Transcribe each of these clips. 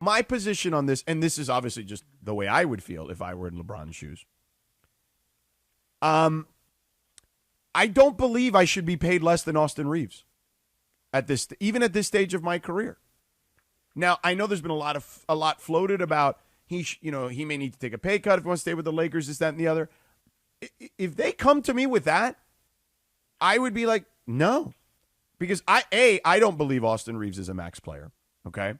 my position on this, and this is obviously just the way I would feel if I were in LeBron's shoes. I don't believe I should be paid less than Austin Reaves even at this stage of my career. Now, I know there's been a lot floated about he may need to take a pay cut if he wants to stay with the Lakers, this, that, and the other. If they come to me with that, I would be like, no, because I don't believe Austin Reaves is a max player. Okay.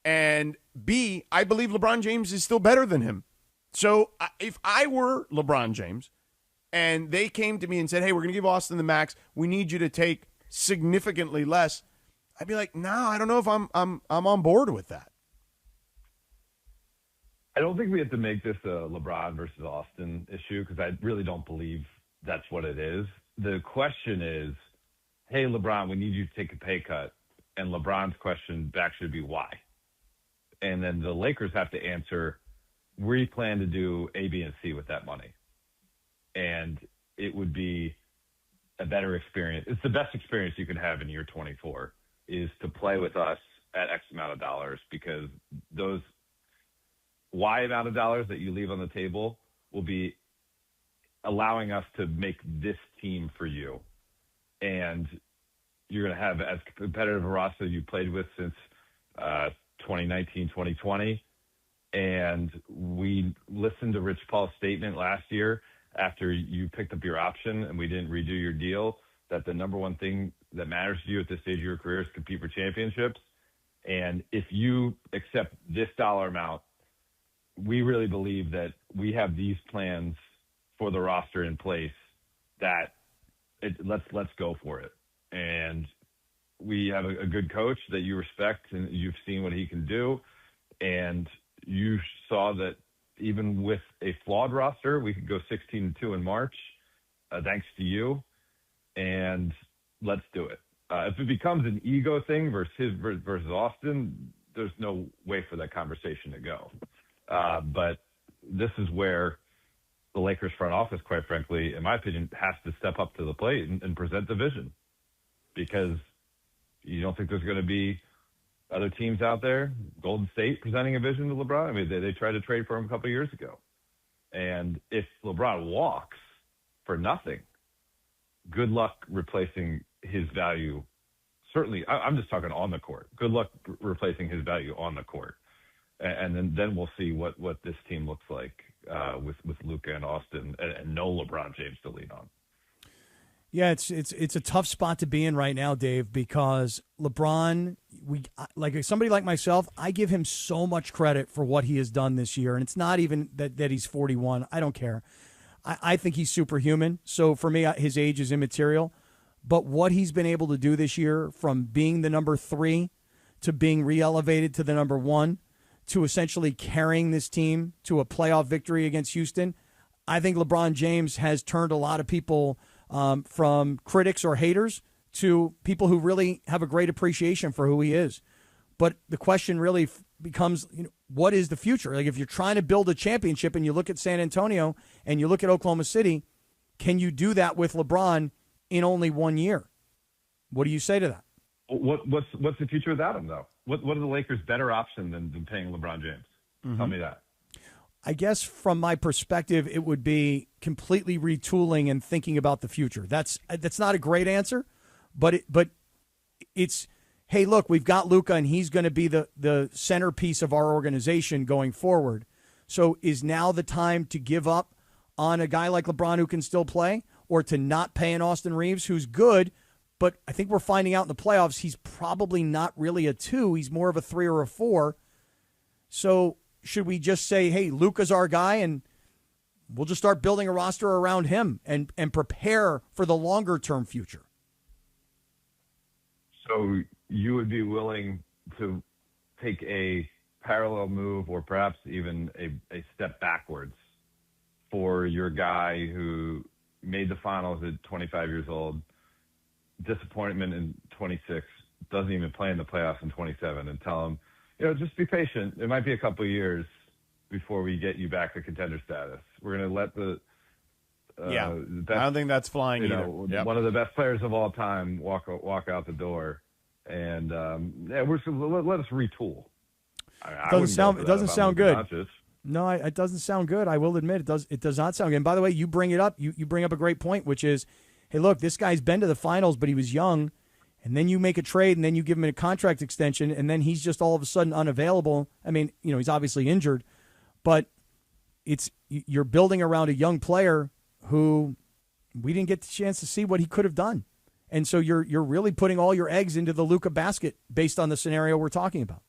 And B, I believe LeBron James is still better than him. So if I were LeBron James and they came to me and said, hey, we're going to give Austin the max, we need you to take significantly less, I'd be like, no, I don't know if I'm on board with that. I don't think we have to make this a LeBron versus Austin issue because I really don't believe that's what it is. The question is, hey, LeBron, we need you to take a pay cut. And LeBron's question back should be why. And then the Lakers have to answer, we plan to do A, B, and C with that money. And it would be a better experience. It's the best experience you can have in year 24 is to play with us at X amount of dollars, because those Y amount of dollars that you leave on the table will be allowing us to make this team for you. And you're going to have as competitive a roster you played with since 2019, 2020. And we listened to Rich Paul's statement last year after you picked up your option and we didn't redo your deal, that the number one thing that matters to you at this stage of your career is compete for championships. And if you accept this dollar amount, we really believe that we have these plans for the roster in place that let's go for it. And we have a good coach that you respect and you've seen what he can do. And you saw that even with a flawed roster, we could go 16-2 in March, thanks to you. And let's do it. If it becomes an ego thing versus Austin, there's no way for that conversation to go. But this is where the Lakers front office, quite frankly, in my opinion, has to step up to the plate and present the vision, because you don't think there's going to be other teams out there, Golden State, presenting a vision to LeBron. I mean, they tried to trade for him a couple of years ago. And if LeBron walks for nothing, good luck replacing his value. Certainly, I'm just talking on the court. Good luck replacing his value on the court. And then we'll see what this team looks like with Luka and Austin and no LeBron James to lean on. Yeah, it's a tough spot to be in right now, Dave, because LeBron, like somebody like myself, I give him so much credit for what he has done this year, and it's not even that he's 41. I don't care. I think he's superhuman. So for me, his age is immaterial. But what he's been able to do this year, from being the number 3 to being re-elevated to the number 1, to essentially carrying this team to a playoff victory against Houston, I think LeBron James has turned a lot of people from critics or haters to people who really have a great appreciation for who he is. But the question really becomes, what is the future? Like, if you're trying to build a championship and you look at San Antonio and you look at Oklahoma City, can you do that with LeBron in only 1 year? What do you say to that? What's the future without him, though? What are the Lakers' better option than paying LeBron James? Mm-hmm. Tell me that. I guess from my perspective, it would be completely retooling and thinking about the future. That's not a great answer, but it's, hey, look, we've got Luka and he's going to be the centerpiece of our organization going forward. So is now the time to give up on a guy like LeBron who can still play, or to not pay an Austin Reaves who's good, but I think we're finding out in the playoffs he's probably not really a 2. He's more of a 3 or a 4. So should we just say, hey, Luka's our guy, and we'll just start building a roster around him and prepare for the longer-term future? So you would be willing to take a parallel move, or perhaps even a step backwards, for your guy who made the finals at 25 years old, disappointment in 26, doesn't even play in the playoffs in 27, and tell him, just be patient. It might be a couple of years before we get you back to contender status. We're going to let the best, I don't think that's flying either. One of the best players of all time walk out the door, and let us retool. It doesn't sound good. No, it doesn't sound good. I will admit it does not sound good. And by the way, you bring it up. You bring up a great point, which is, hey, look, this guy's been to the finals, but he was young. And then you make a trade, and then you give him a contract extension, and then he's just all of a sudden unavailable. I mean, he's obviously injured, but you're building around a young player who we didn't get the chance to see what he could have done. And so you're really putting all your eggs into the Luka basket based on the scenario we're talking about,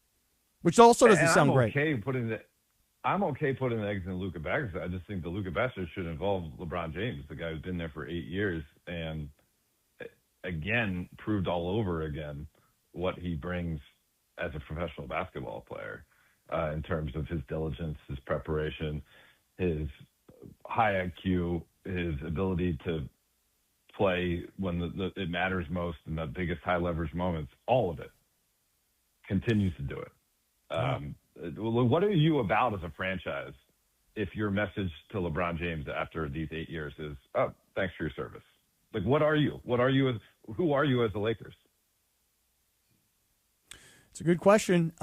which also doesn't sound great. I'm okay putting the eggs in the Luka basket. I just think the Luka basket should involve LeBron James, the guy who's been there for 8 years and again proved all over again what he brings as a professional basketball player in terms of his diligence, his preparation, his high IQ, his ability to play when it matters most in the biggest high leverage moments. All of it continues to do it. What are you about as a franchise if your message to LeBron James after these 8 years is, oh, thanks for your service? Like, what are you? Who are you as the Lakers? It's a good question.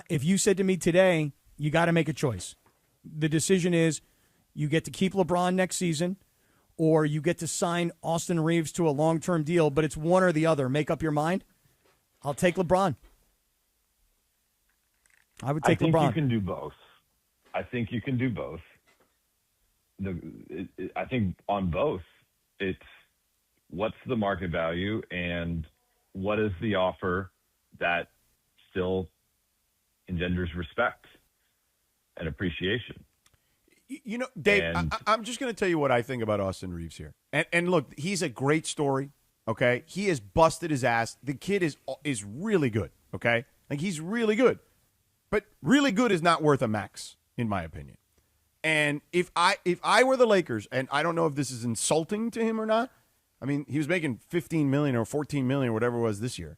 If you said to me today, you got to make a choice. The decision is you get to keep LeBron next season or you get to sign Austin Reaves to a long-term deal, but it's one or the other. Make up your mind. I'll take LeBron. I would take LeBron. I think you can do both. I think on both, it's what's the market value and what is the offer that still engenders respect and appreciation. Dave, I'm just going to tell you what I think about Austin Reaves here. And look, he's a great story, okay? He has busted his ass. The kid is really good, okay? Like, he's really good. But really good is not worth a max, in my opinion. And if I were the Lakers, and I don't know if this is insulting to him or not, I mean, he was making $15 million or $14 million or whatever it was this year.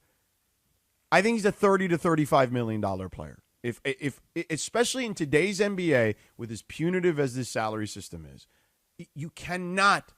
I think he's a $30 to $35 million player. If especially in today's NBA, with as punitive as this salary system is, you cannot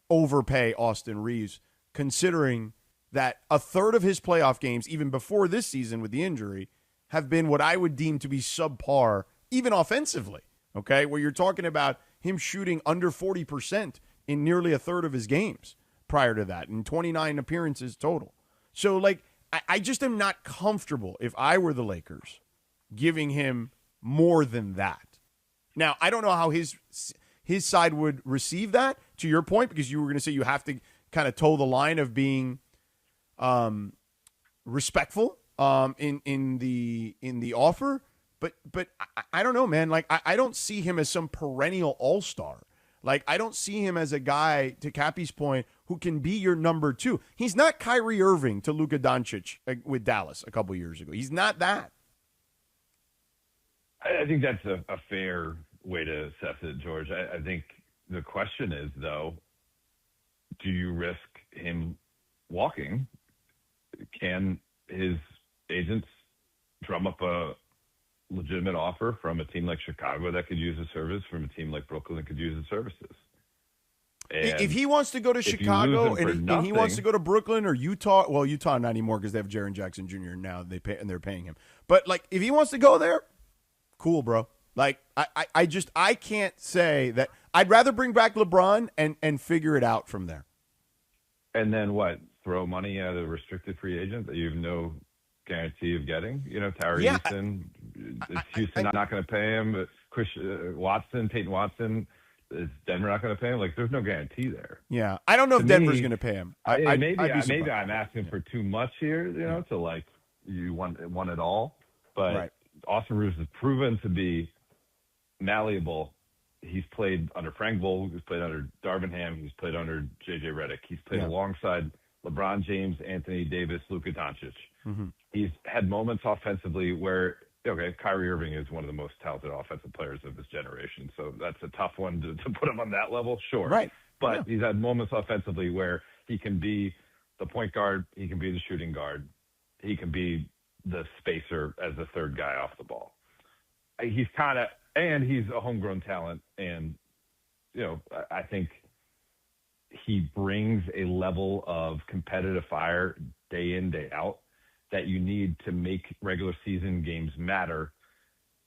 overpay Austin Reaves, considering that a third of his playoff games, even before this season with the injury, have been what I would deem to be subpar, even offensively. Okay, where you're talking about him shooting under 40% in nearly a third of his games prior to that, and 29 appearances total. So, like, I just am not comfortable, if I were the Lakers, giving him more than that. Now, I don't know how his side would receive that, to your point, because you were going to say you have to kind of toe the line of being respectful in the offer. But I don't know, man. Like, I don't see him as some perennial all-star. Like, I don't see him as a guy, to Cappy's point, who can be your number two. He's not Kyrie Irving to Luka Doncic with Dallas a couple years ago. He's not that. I think that's a fair way to assess it, George. I think the question is, though, do you risk him walking? Can his agents drum up a legitimate offer from a team like Chicago that could use the service, from a team like Brooklyn that could use the services? And if he wants to go to Chicago and he wants to go to Brooklyn or Utah, well, Utah not anymore because they have Jaren Jackson Jr. now. They're paying him. But, like, if he wants to go there, cool, bro. Like, I can't say that. I'd rather bring back LeBron and figure it out from there. And then what? Throw money at a restricted free agent that you have no guarantee of getting? Tyree Easton. Is Houston not going to pay him? Peyton Watson. Is Denver not going to pay him? Like, there's no guarantee there. Yeah, I don't know if Denver's going to pay him. Maybe I'm asking for too much here. To, like, you want it all. But right. Austin Reaves has proven to be malleable. He's played under Frank Vogel. He's played under Darvin Ham. He's played under J.J. Redick. He's played alongside LeBron James, Anthony Davis, Luka Doncic. Mm-hmm. He's had moments offensively where, Kyrie Irving is one of the most talented offensive players of this generation. So that's a tough one to put him on that level, sure. Right. But he's had moments offensively where he can be the point guard, he can be the shooting guard, he can be the spacer as the third guy off the ball. He's a homegrown talent. And, I think he brings a level of competitive fire day in, day out that you need to make regular season games matter.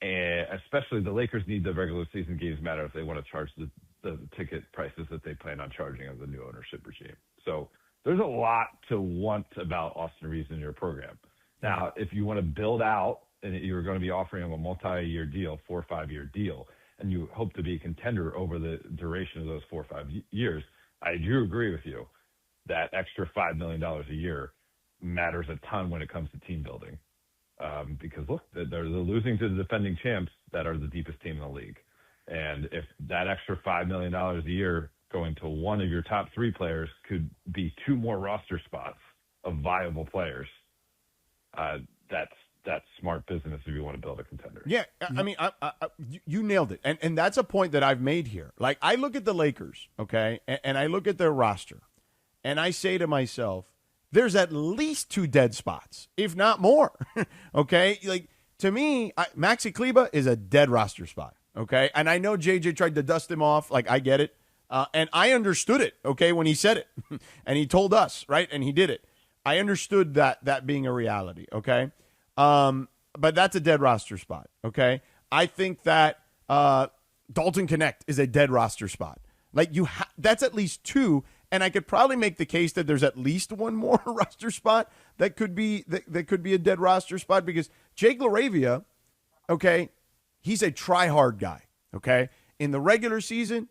And especially the Lakers need the regular season games matter if they want to charge the ticket prices that they plan on charging of the new ownership regime. So there's a lot to want about Austin Reaves in your program. Now, if you want to build out and you're going to be offering him a multi-year deal, 4 or 5 year deal, and you hope to be a contender over the duration of those 4 or 5 years, I do agree with you that extra $5 million a year matters a ton when it comes to team building. Because look, they're losing to the defending champs that are the deepest team in the league. And if that extra $5 million a year going to one of your top 3 players could be 2 more roster spots of viable players, that's smart business if you want to build a contender. Yeah, I mean, you nailed it. And that's a point that I've made here. Like, I look at the Lakers, okay, and I look at their roster, and I say to myself, there's at least 2 dead spots, if not more, okay? Like, to me, Maxi Kleber is a dead roster spot, okay? And I know JJ tried to dust him off. Like, I get it. And I understood it, okay, when he said it. And he told us, right? And he did it. I understood that being a reality, okay? But that's a dead roster spot, okay? I think that Dalton Connect is a dead roster spot. Like, that's at least 2, and I could probably make the case that there's at least 1 more roster spot that could be a dead roster spot, because Jake LaRavia, okay, he's a try-hard guy, okay? In the regular season,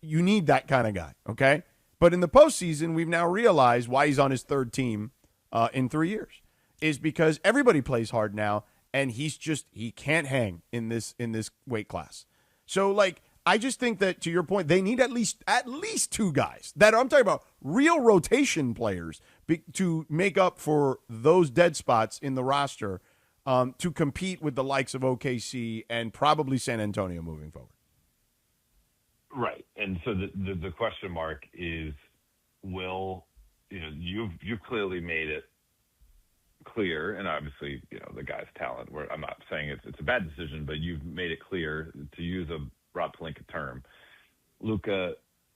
you need that kind of guy, okay? But in the postseason, we've now realized why he's on his 3rd team in 3 years is because everybody plays hard now, and he can't hang in this weight class. So, like, I just think that, to your point, they need at least 2 guys that I'm talking about, real rotation players to make up for those dead spots in the roster to compete with the likes of OKC and probably San Antonio moving forward. Right. And so the question mark is, you've clearly made it clear, and obviously, the guy's talent, where I'm not saying it's a bad decision, but you've made it clear, to use a Rob Pelinka term, Luka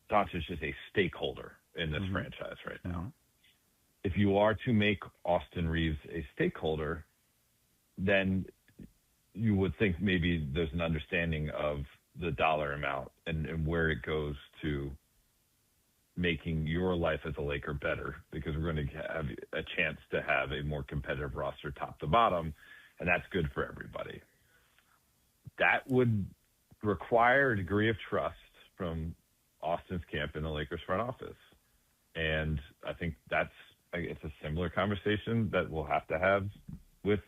Doncic is a stakeholder in this franchise right now. Mm-hmm. If you are to make Austin Reaves a stakeholder, then you would think maybe there's an understanding of the dollar amount and where it goes to making your life as a Laker better, because we're going to have a chance to have a more competitive roster top to bottom, and that's good for everybody. That would require a degree of trust from Austin's camp in the Lakers front office. And I think it's a similar conversation that we'll have to have with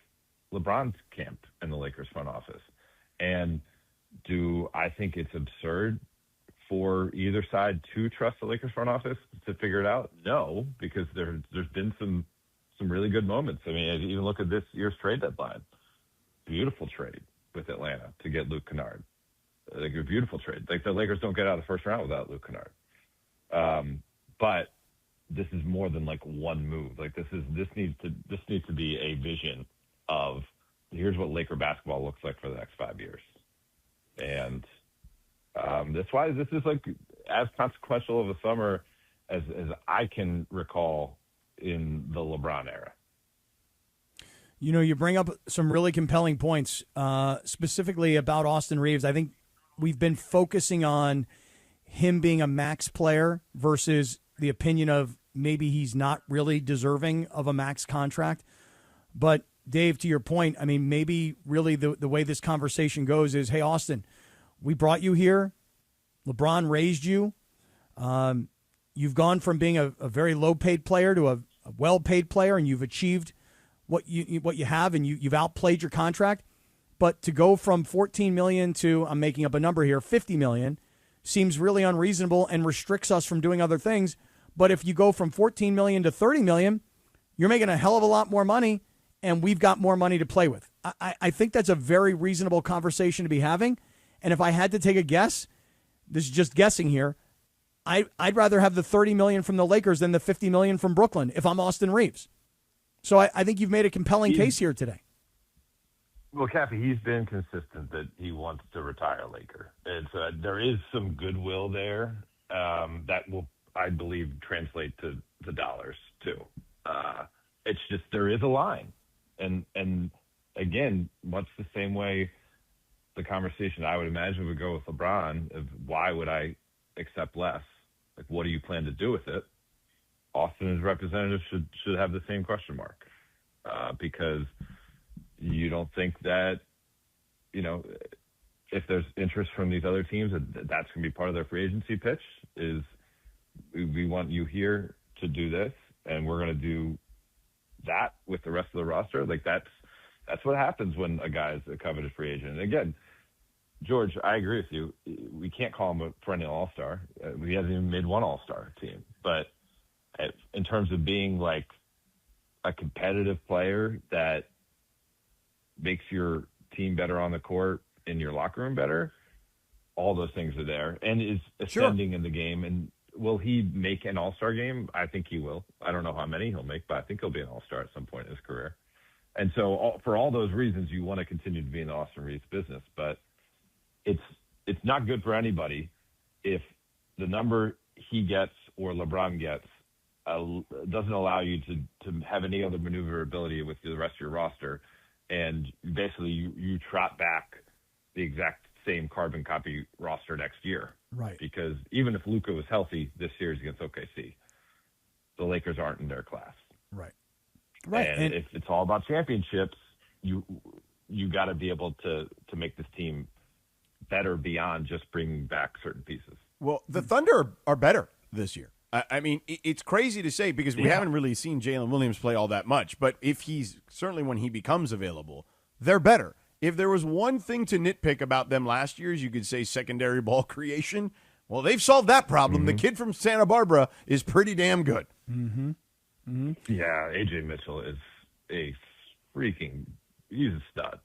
LeBron's camp in the Lakers front office. And I think it's absurd for either side to trust the Lakers front office to figure it out? No, because there's been some really good moments. I mean, even look at this year's trade deadline. Beautiful trade with Atlanta to get Luke Kennard. Like, a beautiful trade. Like, the Lakers don't get out of the first round without Luke Kennard. But this is more than like one move. Like, this needs to be a vision of, here's what Laker basketball looks like for the next 5 years. And that's why this is like as consequential of a summer as I can recall in the LeBron era. You bring up some really compelling points, specifically about Austin Reaves. I think we've been focusing on him being a max player versus the opinion of maybe he's not really deserving of a max contract. But, Dave, to your point, I mean, maybe really the way this conversation goes is, hey, Austin, we brought you here. LeBron raised you. You've gone from being a very low-paid player to a well-paid player, and you've achieved what you have, and you've outplayed your contract. But to go from $14 million to, I'm making up a number here, $50 million, seems really unreasonable and restricts us from doing other things. But if you go from $14 million to $30 million, you're making a hell of a lot more money, and we've got more money to play with. I think that's a very reasonable conversation to be having. And if I had to take a guess, this is just guessing here, I'd rather have the $30 million from the Lakers than the $50 million from Brooklyn if I'm Austin Reaves. So I think you've made a compelling case here today. Well, Cappy, he's been consistent that he wants to retire Laker. And so there is some goodwill there that will, I believe, translate to the dollars, too. It's just there is a line. And again, much the same way the conversation I would imagine would go with LeBron of why would I accept less? Like, what do you plan to do with it? Austin as representative should have the same question mark, because you don't think that, if there's interest from these other teams, that's going to be part of their free agency pitch is we want you here to do this, and we're going to do that with the rest of the roster. Like that's what happens when a guy's a coveted free agent. And again, George, I agree with you. We can't call him a perennial all-star. He hasn't even made one all-star team. But in terms of being like a competitive player that makes your team better on the court and your locker room better, all those things are there and is ascending in the game. And will he make an all-star game? I think he will. I don't know how many he'll make, but I think he'll be an all-star at some point in his career. And so for all those reasons, you want to continue to be in the Austin Reaves business. But it's not good for anybody if the number he gets or LeBron gets doesn't allow you to have any other maneuverability with the rest of your roster. And basically you trot back the exact same carbon copy roster next year. Right. Because even if Luka was healthy this series against OKC, the Lakers aren't in their class. Right. Right. And if it's all about championships, you got to be able to make this team better beyond just bringing back certain pieces. Well, the Thunder are better this year. I mean, it's crazy to say because we haven't really seen Jalen Williams play all that much. But if certainly when he becomes available, they're better. If there was one thing to nitpick about them last year, you could say secondary ball creation. Well, they've solved that problem. Mm-hmm. The kid from Santa Barbara is pretty damn good. Mm-hmm. Mm-hmm. Yeah, A.J. Mitchell is he's a stud.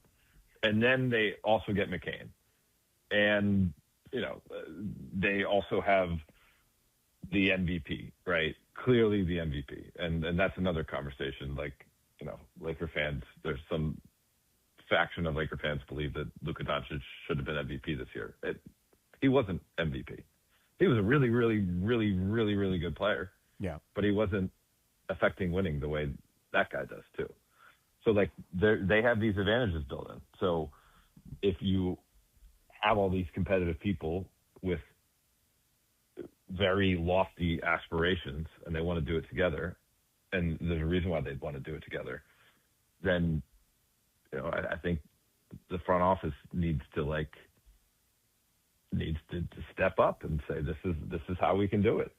And then they also get McCain. And, they also have the MVP, right? Clearly the MVP. And that's another conversation. Like, Laker fans, there's some faction of Laker fans believe that Luka Doncic should have been MVP this year. He wasn't MVP. He was a really, really, really, really, really good player. Yeah. But he wasn't affecting winning the way that guy does too. So like they have these advantages built in. So if you have all these competitive people with very lofty aspirations and they want to do it together, and there's a reason why they'd want to do it together, then I think the front office needs to step up and say this is how we can do it.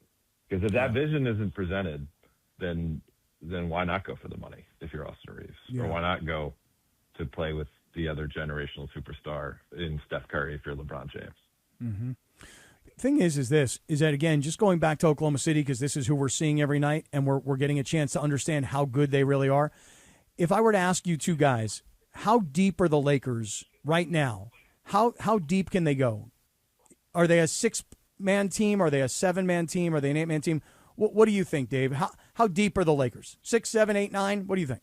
Because if that vision isn't presented, then why not go for the money if you're Austin Reaves? Yeah. Or why not go to play with the other generational superstar in Steph Curry if you're LeBron James? Mm-hmm. Thing is that, again, just going back to Oklahoma City, because this is who we're seeing every night, and we're getting a chance to understand how good they really are. If I were to ask you two guys, how deep are the Lakers right now? How deep can they go? Are they a 6-man team? Are they a 7-man team? Are they an 8-man team? What do you think, Dave? How deep are the Lakers? 6, 7, 8, 9? What do you think?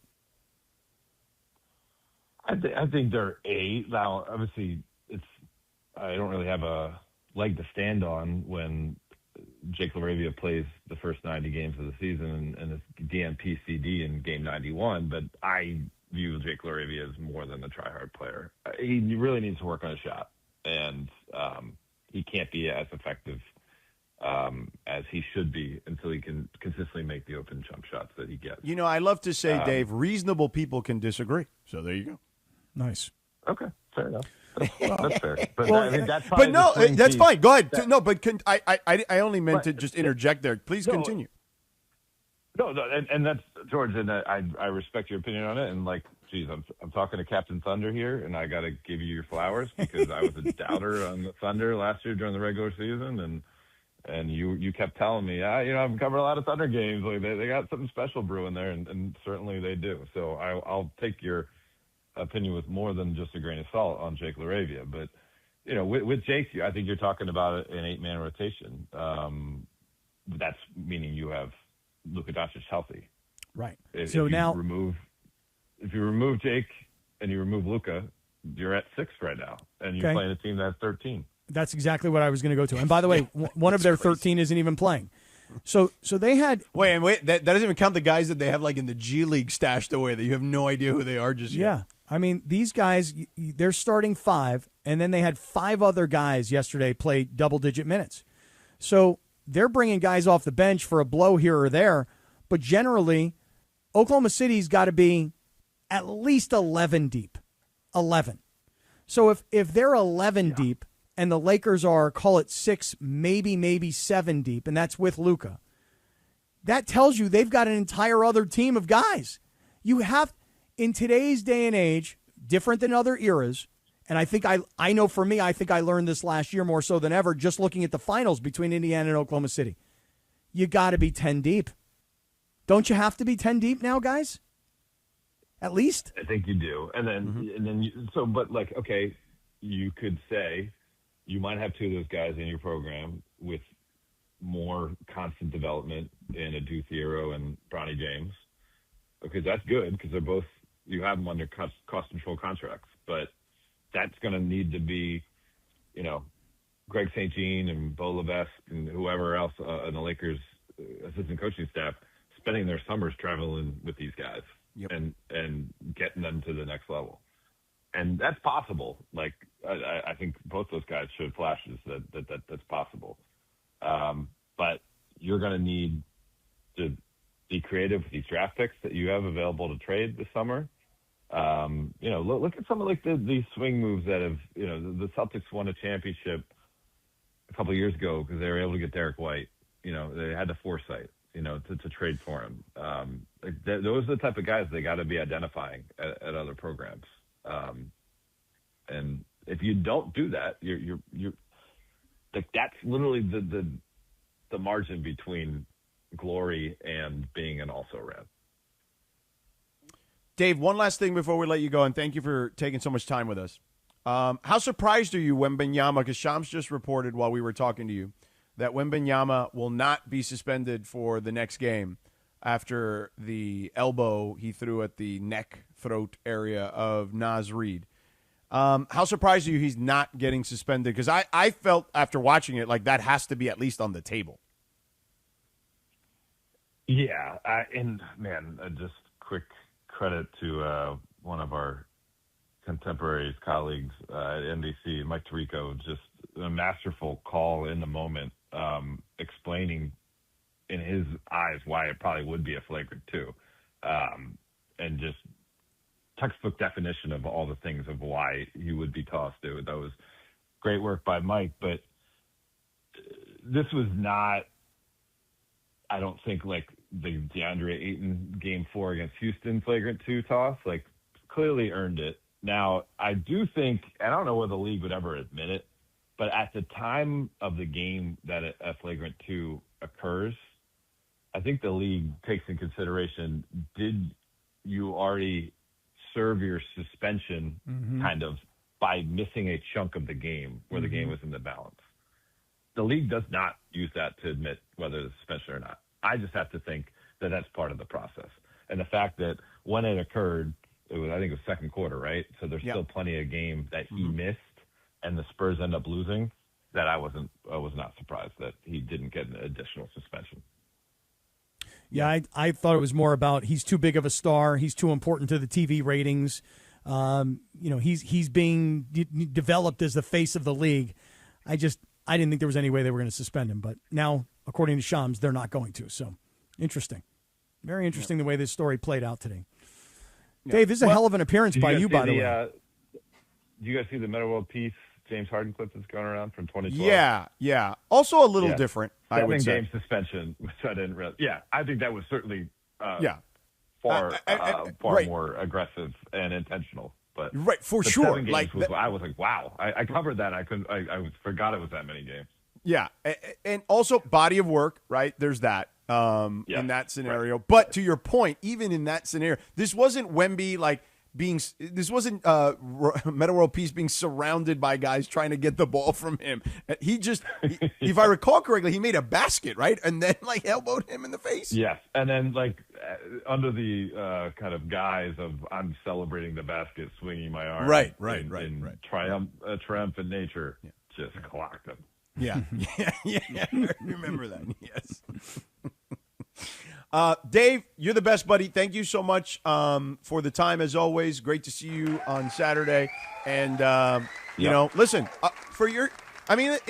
I think they're 8. Now, obviously, I don't really have a leg to stand on when Jake LaRavia plays the first 90 games of the season and it's DNP-CD in game 91, but I view Jake LaRavia as more than a try-hard player. He really needs to work on his shot, and he can't be as effective as he should be until he can consistently make the open jump shots that he gets. I love to say, Dave, reasonable people can disagree. So there you go. Nice. Okay, fair enough. That's fair. But, that's that's fine. Go ahead. I only meant to just interject there. Please continue. No, and that's George, and I respect your opinion on it. And I'm talking to Captain Thunder here, and I got to give you your flowers because I was a doubter on the Thunder last year during the regular season, and you kept telling me, I've covered a lot of Thunder games. Like they got something special brewing there, and certainly they do. So I'll take your opinion with more than just a grain of salt on Jake LaRavia. But, with Jake, I think you're talking about an 8-man rotation. That's meaning you have Luka Doncic healthy. Right. If you remove Jake and you remove Luka, you're at 6 right now, and you're playing a team that has 13. That's exactly what I was going to go to. And by the way, one of their 13 isn't even playing. So they had Wait. That doesn't even count the guys that they have like in the G League stashed away that you have no idea who they are just yet. Yeah. I mean, these guys, they're starting 5, and then they had 5 other guys yesterday play double-digit minutes. So they're bringing guys off the bench for a blow here or there, but generally, Oklahoma City's got to be at least 11 deep. 11. So if they're 11 deep and the Lakers are, call it 6, maybe 7 deep, and that's with Luka, that tells you they've got an entire other team of guys. You have, in today's day and age, different than other eras, and I think I know for me, I think I learned this last year more so than ever, just looking at the finals between Indiana and Oklahoma City. You got to be 10 deep. Don't you have to be 10 deep now, guys? At least? I think you do. And then, okay, you could say you might have 2 of those guys in your program with more constant development in a Deuce Hero and Bronny James. Okay, that's good because they're both, you have them under cost control contracts, but that's going to need to be, Greg St. Jean and Bo Levesque and whoever else on the Lakers assistant coaching staff spending their summers traveling with these guys and getting them to the next level. And that's possible. Like, I think both those guys showed flashes that's possible. But you're going to need to be creative with these draft picks that you have available to trade this summer. Look at some of these swing moves that have, the Celtics won a championship a couple of years ago because they were able to get Derek White. They had the foresight, to trade for him. Those are the type of guys they got to be identifying at other programs. And if you don't do that, you're like, that's literally the margin between glory and being an also-ran. Dave, one last thing before we let you go, and thank you for taking so much time with us. How surprised are you, Wembanyama, because Shams just reported while we were talking to you that Wembanyama will not be suspended for the next game after the elbow he threw at the neck, throat area of Naz Reid. How surprised are you he's not getting suspended? Because I felt after watching it like that has to be at least on the table. Yeah, just quick credit to one of our contemporaries, colleagues at NBC, Mike Tirico, just a masterful call in the moment, explaining in his eyes why it probably would be a flagrant 2, and just textbook definition of all the things of why he would be tossed. That was great work by Mike, but this was not, I don't think, like the DeAndre Ayton Game 4 against Houston flagrant 2 toss. Like, clearly earned it. Now, I do think, I don't know whether the league would ever admit it, but at the time of the game that a flagrant 2 occurs, I think the league takes in consideration, did you already serve your suspension kind of by missing a chunk of the game where the game was in the balance? The league does not use that to admit whether the suspension or not. I just have to think that that's part of the process. And the fact that when it occurred, I think it was second quarter, right? So there's still plenty of game that he missed and the Spurs end up losing, that I was not surprised that he didn't get an additional suspension. Yeah, I thought it was more about he's too big of a star. He's too important to the TV ratings. He's being developed as the face of the league. I didn't think there was any way they were going to suspend him. But now, according to Shams, they're not going to. So, interesting. Very interesting the way this story played out today. Yeah. Dave, this is a hell of an appearance by you, by the way. Do you guys see the Meta World Peace James Harden clip that's going around from 2012? Yeah. Also a little different, I would say. 7-game suspension, which I didn't realize. Yeah, I think that was certainly far more aggressive and intentional. But right, for sure. I was like, wow. I covered that. I forgot it was that many games. Yeah, and also body of work, right? There's that in that scenario. Right. But to your point, even in that scenario, this wasn't Wemby this wasn't Meta World Peace being surrounded by guys trying to get the ball from him. If I recall correctly, he made a basket, right? And then elbowed him in the face. Yes. And then under the kind of guise of I'm celebrating the basket, swinging my arm. Right. Triumphant nature, just clocked him. Yeah. Yeah. I remember that. Yes. Dave, you're the best, buddy. Thank you so much for the time, as always. Great to see you on Saturday. And, you know, listen,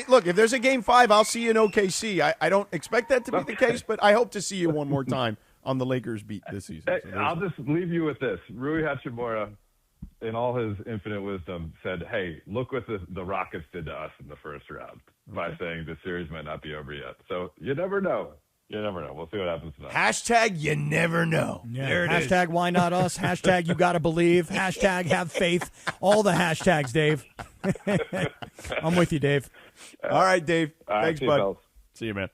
look, if there's a Game 5, I'll see you in OKC. I don't expect that to be the case, but I hope to see you one more time on the Lakers beat this season. Hey, I'll just leave you with this. Rui Hachimura, in all his infinite wisdom, said, hey, look what the Rockets did to us in the first round by saying the series might not be over yet. So you never know. You never know. We'll see what happens tonight. Hashtag you never know. Yeah. There it Hashtag is. why not us? Hashtag you gotta believe. Hashtag have faith. All the hashtags, Dave. I'm with you, Dave. All right, Dave. All right, Thanks, see you, bud. fellas. See you, man.